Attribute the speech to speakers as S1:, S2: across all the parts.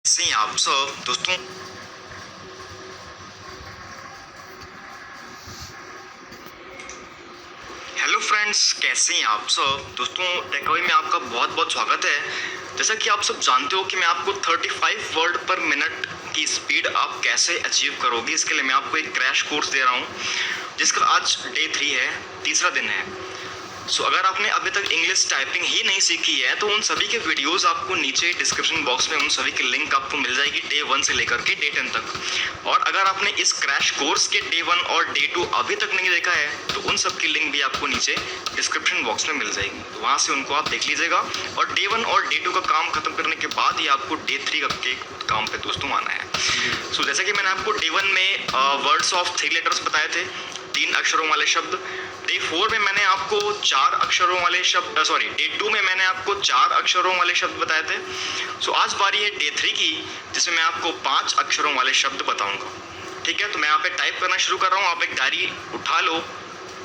S1: कैसे हैं आप सब दोस्तों। हेलो फ्रेंड्स, कैसे हैं आप सब दोस्तों। टेकअवे में आपका बहुत बहुत स्वागत है। जैसा कि आप सब जानते हो कि मैं आपको 35 वर्ड पर मिनट की स्पीड आप कैसे अचीव करोगे, इसके लिए मैं आपको एक क्रैश कोर्स दे रहा हूँ, जिसका आज डे 3 है, तीसरा दिन है। सो अगर आपने अभी तक इंग्लिश टाइपिंग ही नहीं सीखी है तो उन सभी के वीडियोस आपको नीचे डिस्क्रिप्शन बॉक्स में उन सभी की लिंक आपको मिल जाएगी, डे 1 से लेकर के डे 10 तक। और अगर आपने इस क्रैश कोर्स के डे 1 और डे 2 अभी तक नहीं देखा है तो उन सब की लिंक भी आपको नीचे डिस्क्रिप्शन बॉक्स में मिल जाएगी, तो वहाँ से उनको आप देख लीजिएगा। और डे 1 और डे 2 का काम खत्म करने के बाद ही आपको डे 3 के काम पे दोस्तों आना है। सो जैसे कि मैंने आपको डे 1 में वर्ड्स ऑफ 3 लेटर्स बताए थे, 3 अक्षरों वाले शब्द। डे 4 में मैंने आपको 4 अक्षरों वाले शब्द, डे 2 में मैंने आपको 4 अक्षरों वाले शब्द बताए थे। सो आज बारी है डे 3 की, जिसमें मैं आपको 5 अक्षरों वाले शब्द बताऊंगा। ठीक है, तो मैं यहाँ पे टाइप करना शुरू कर रहा हूँ। आप एक डायरी उठा लो,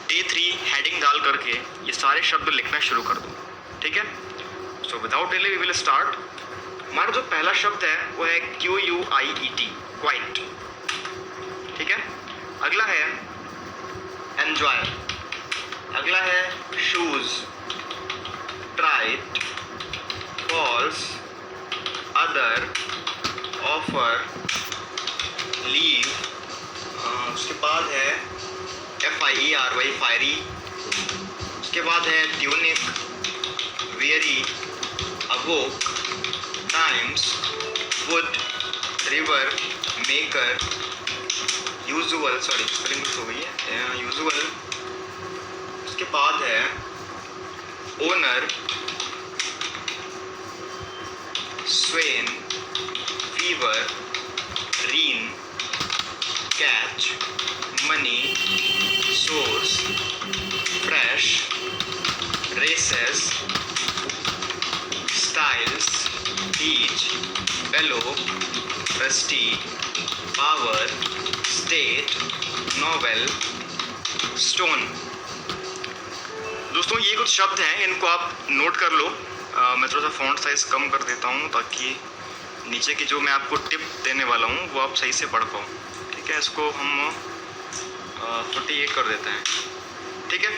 S1: डे 3 हेडिंग डाल करके ये सारे शब्द लिखना शुरू कर दो। ठीक है, so without delay we will start. हमारा जो पहला शब्द है वो है QUIET, क्वाइट। ठीक है, अगला है एंजॉय, अगला है shoes, trite, falls, other, offer, leave. उसके बाद है FIERY, फायरी। उसके बाद है tunic, very, awoke, times, wood, river, maker, usual, sorry spelling miss हो गई है, यूजुअल। उसके बाद है owner, swain, fever, rein, catch, money, source, fresh, races, styles, beach, below, rusty, power, state, novel, stone. दोस्तों ये कुछ शब्द हैं, इनको आप नोट कर लो। मैं थोड़ा सा फॉन्ट साइज कम कर देता हूँ ताकि नीचे की जो मैं आपको टिप देने वाला हूँ वो आप सही से पढ़ पाओ। ठीक है, इसको हम 48 कर देते हैं। ठीक है,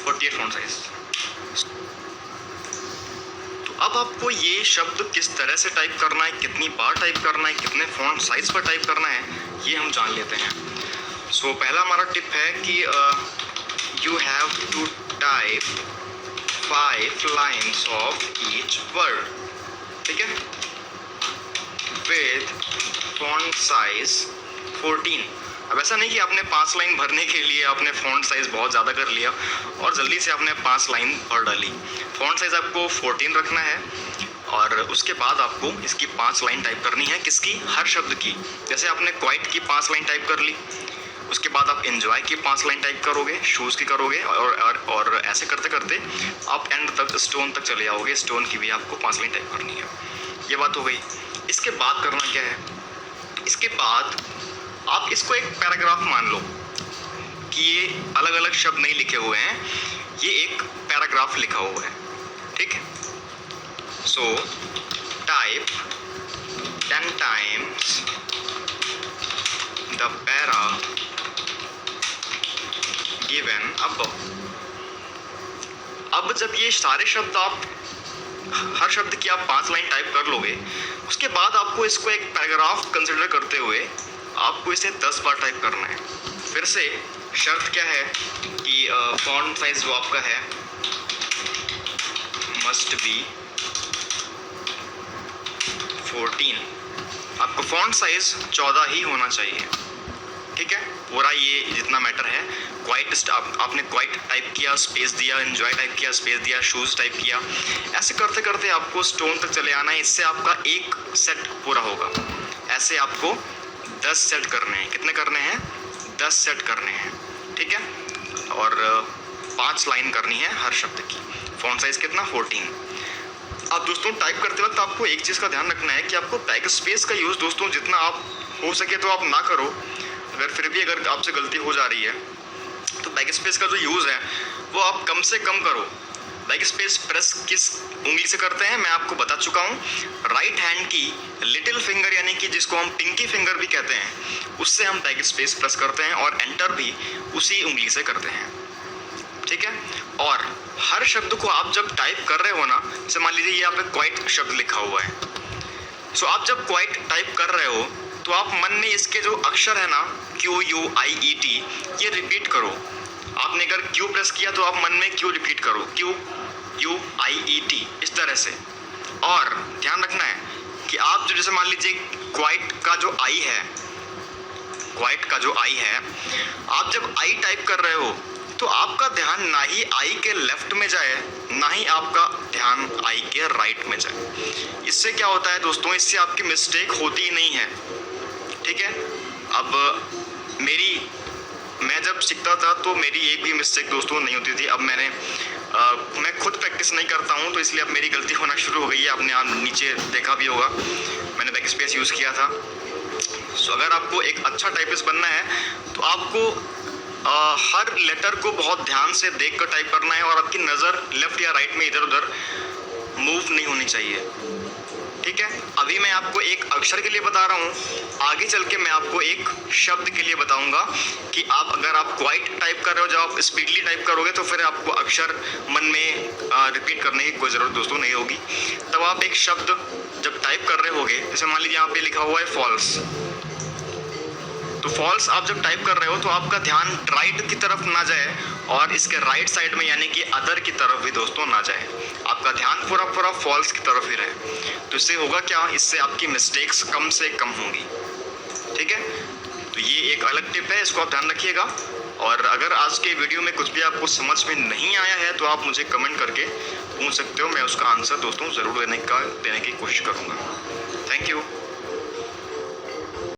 S1: 48 फॉन्ट साइज। तो अब आपको ये शब्द किस तरह से टाइप करना है, कितनी बार टाइप करना है, कितने फॉन्ट साइज पर टाइप करना है, ये हम जान लेते हैं। सो पहला हमारा टिप है कि you have to type 5 lines of each word। ठीक है, with font size 14। अब ऐसा नहीं कि आपने 5 लाइन भरने के लिए आपने फॉन्ट साइज बहुत ज़्यादा कर लिया और जल्दी से आपने 5 लाइन भर डाली। फॉन्ट साइज आपको 14 रखना है और उसके बाद आपको इसकी 5 लाइन टाइप करनी है। किसकी? हर शब्द की। जैसे आपने क्वाइट की 5 लाइन टाइप कर ली, उसके बाद आप एंजॉय की 5 लाइन टाइप करोगे, शूज़ की करोगे और ऐसे करते करते आप एंड तक, स्टोन तक चले जाओगे। स्टोन की भी आपको 5 लाइन टाइप करनी है। ये बात हो गई। इसके बाद करना क्या है, इसके बाद आप इसको एक पैराग्राफ मान लो कि ये अलग अलग शब्द नहीं लिखे हुए हैं, ये एक पैराग्राफ लिखा हुआ है। ठीक है, so type 10 times the para given above। अब जब ये सारे शब्द आप, हर शब्द की आप 5 लाइन टाइप कर लोगे, उसके बाद आपको इसको एक पैराग्राफ कंसिडर करते हुए आपको इसे 10 बार टाइप करना है। फिर से शर्त क्या है कि फॉन्ट साइज जो आपका है मस्ट बी 14। आपका फॉन्ट साइज 14 ही होना चाहिए। ठीक है, पूरा ये जितना मैटर है। क्वाइट, आपने क्वाइट टाइप किया, स्पेस दिया, एंजॉय टाइप किया, स्पेस दिया, शूज़ टाइप किया, ऐसे करते करते आपको स्टोन तक चले आना है। इससे आपका एक सेट पूरा होगा। ऐसे आपको 10 सेट करने हैं। कितने करने हैं? 10 सेट करने हैं। ठीक है, और 5 लाइन करनी है हर शब्द की। फॉन्ट साइज कितना? 14। अब दोस्तों टाइप करते वक्त आपको एक चीज़ का ध्यान रखना है कि आपको बैक स्पेस का यूज़ दोस्तों जितना आप हो सके तो आप ना करो। अगर फिर भी अगर आपसे गलती हो जा रही है तो बैक स्पेस का जो यूज़ है वो आप कम से कम करो। बैक स्पेस प्रेस किस उंगली से करते हैं मैं आपको बता चुका हूँ। राइट हैंड की लिटिल फिंगर यानी कि जिसको हम पिंकी फिंगर भी कहते हैं, उससे हम बैक स्पेस प्रेस करते हैं और एंटर भी उसी उंगली से करते हैं, ठीक है। और हर शब्द को आप जब टाइप कर रहे हो ना, जैसे मान लीजिए यहाँ पे क्वाइट शब्द लिखा हुआ है, सो आप जब क्वाइट टाइप कर रहे हो तो आप मन में इसके जो अक्षर है ना QUIET, ये रिपीट करो। आपने अगर Q प्रेस किया तो आप मन में Q रिपीट करो, QUIET, इस तरह से। और ध्यान रखना है कि आप जो जैसे मान लीजिए क्वाइट का जो आई है, क्वाइट का जो आई है, आप जब आई टाइप कर रहे हो तो आपका ध्यान ना ही आई के लेफ्ट में जाए, ना ही आपका ध्यान आई के राइट में जाए। इससे क्या होता है दोस्तों, इससे आपकी मिस्टेक होती ही नहीं है, ठीक है। अब मैं जब सीखता था तो मेरी एक भी मिस्टेक दोस्तों नहीं होती थी। अब मैं खुद प्रैक्टिस नहीं करता हूँ तो इसलिए अब मेरी गलती होना शुरू हो गई है। आपने आप नीचे देखा भी होगा मैंने बैक स्पेस यूज़ किया था। सो अगर आपको एक अच्छा टाइपिस्ट बनना है तो आपको हर लेटर को बहुत ध्यान से देख कर टाइप करना है और आपकी नज़र लेफ्ट या राइट में इधर उधर मूव नहीं होनी चाहिए, ठीक है। अभी मैं आपको एक अक्षर के लिए बता रहा हूँ, आगे चल के मैं आपको एक शब्द के लिए बताऊंगा कि अगर आप क्वाइट टाइप कर रहे हो, जब आप स्पीडली टाइप करोगे तो फिर आपको अक्षर मन में रिपीट करने की कोई ज़रूरत दोस्तों नहीं होगी। तब आप एक शब्द जब टाइप कर रहे होगे, जैसे मान लीजिए यहाँ पे लिखा हुआ है फॉल्स, तो फॉल्स आप जब टाइप कर रहे हो तो आपका ध्यान राइट की तरफ ना जाए और इसके राइट साइड में यानी कि अदर की तरफ भी दोस्तों ना जाए, आपका ध्यान पूरा फॉल्स की तरफ ही रहे। तो इससे होगा क्या, इससे आपकी मिस्टेक्स कम से कम होंगी, ठीक है। तो ये एक अलग टिप है, इसको आप ध्यान रखिएगा। और अगर आज के वीडियो में कुछ भी आपको समझ में नहीं आया है तो आप मुझे कमेंट करके पूछ सकते हो, मैं उसका आंसर दोस्तों ज़रूर देने की कोशिश करूँगा। Thank you.